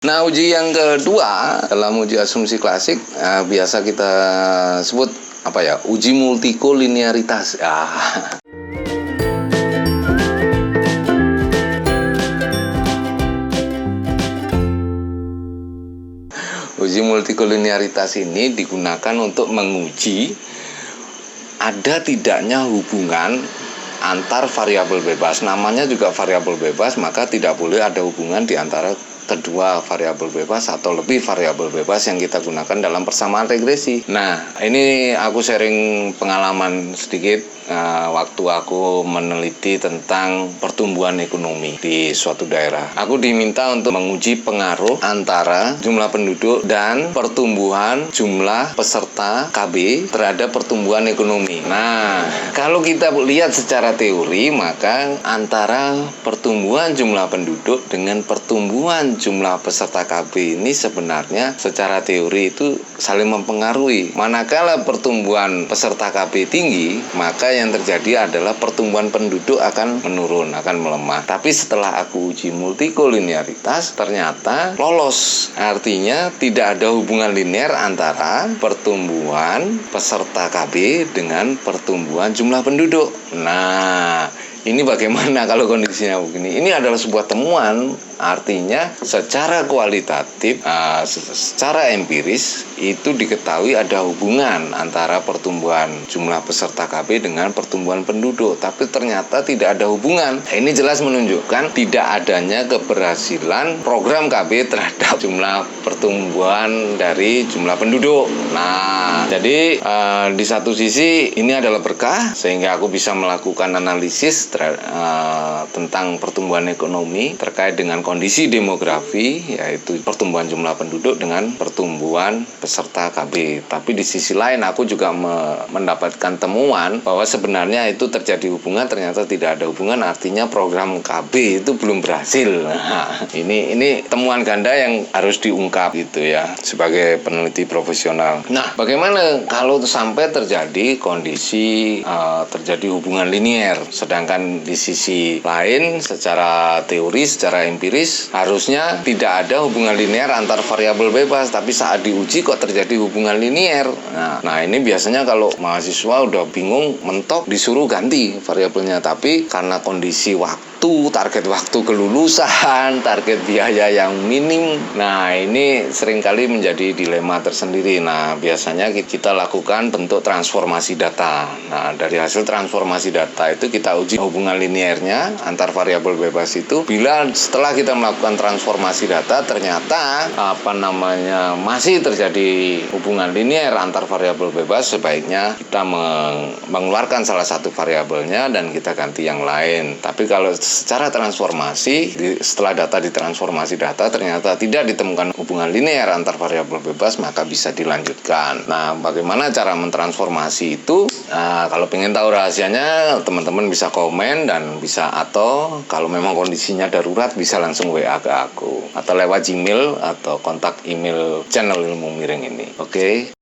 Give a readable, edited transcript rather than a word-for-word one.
Nah, uji yang kedua dalam uji asumsi klasik biasa kita sebut uji multikolinearitas. Uji multikolinearitas ini digunakan untuk menguji ada tidaknya hubungan antar variabel bebas. Namanya juga variabel bebas, maka tidak boleh ada hubungan di antara kedua variabel bebas atau lebih variabel bebas yang kita gunakan dalam persamaan regresi. Nah, ini aku sharing pengalaman sedikit waktu aku meneliti tentang pertumbuhan ekonomi di suatu daerah. Aku diminta untuk menguji pengaruh antara jumlah penduduk dan pertumbuhan jumlah peserta KB terhadap pertumbuhan ekonomi. Nah, kalau kita lihat secara teori, maka antara pertumbuhan jumlah penduduk dengan pertumbuhan jumlah peserta KB ini sebenarnya secara teori itu saling mempengaruhi. Manakala pertumbuhan peserta KB tinggi, maka yang terjadi adalah pertumbuhan penduduk akan menurun, akan melemah. Tapi setelah aku uji multikolinearitas, ternyata lolos. Artinya tidak ada hubungan linear antara pertumbuhan peserta KB dengan pertumbuhan jumlah penduduk. Nah, ini bagaimana kalau kondisinya begini? Ini adalah sebuah temuan, artinya secara kualitatif, secara empiris itu diketahui ada hubungan antara pertumbuhan jumlah peserta KB dengan pertumbuhan penduduk. Tapi ternyata tidak ada hubungan. Ini jelas menunjukkan tidak adanya keberhasilan program KB terhadap jumlah pertumbuhan dari jumlah penduduk. Nah, jadi di satu sisi ini adalah berkah sehingga aku bisa melakukan analisis tentang pertumbuhan ekonomi terkait dengan kondisi demografi, yaitu pertumbuhan jumlah penduduk dengan pertumbuhan peserta KB. Tapi di sisi lain aku juga mendapatkan temuan bahwa sebenarnya itu terjadi hubungan, ternyata tidak ada hubungan, artinya program KB itu belum berhasil. Nah, ini temuan ganda yang harus diungkap gitu ya sebagai peneliti profesional. Nah, bagaimana kalau sampai terjadi kondisi terjadi hubungan linier, sedangkan di sisi lain secara teori, secara empiris harusnya tidak ada hubungan linear antar variabel bebas, tapi saat diuji kok terjadi hubungan linear. Nah, ini biasanya kalau mahasiswa udah bingung, mentok, disuruh ganti variabelnya, tapi karena kondisi target waktu kelulusan, target biaya yang minim. Nah, ini seringkali menjadi dilema tersendiri. Nah, biasanya kita lakukan bentuk transformasi data. Nah, dari hasil transformasi data itu kita uji hubungan linearnya antar variabel bebas itu. Bila setelah kita melakukan transformasi data ternyata masih terjadi hubungan linear antar variabel bebas, sebaiknya kita mengeluarkan salah satu variabelnya dan kita ganti yang lain. Tapi kalau secara transformasi, setelah data ditransformasi data ternyata tidak ditemukan hubungan linear antar variabel bebas, maka bisa dilanjutkan. Nah, bagaimana cara mentransformasi itu? Kalau pengen tahu rahasianya, teman-teman bisa komen dan bisa, atau kalau memang kondisinya darurat bisa langsung WA ke aku atau lewat Gmail atau kontak email channel Ilmu Miring ini. Oke.